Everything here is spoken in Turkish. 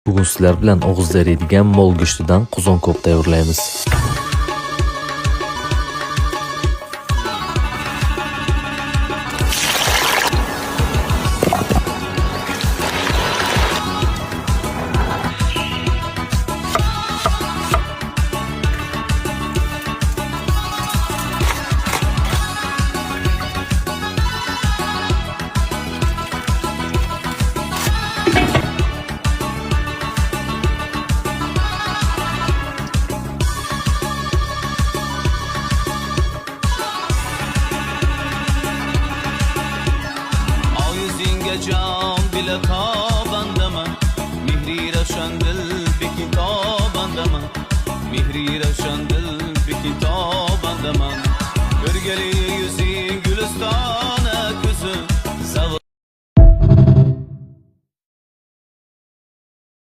Bugun sizlar bilan og'izda eriydigan mol go'shtidan qozon ko'p tayyorlaymiz. Can bile tabandama, mihri roşan dil beki tabandama, mihri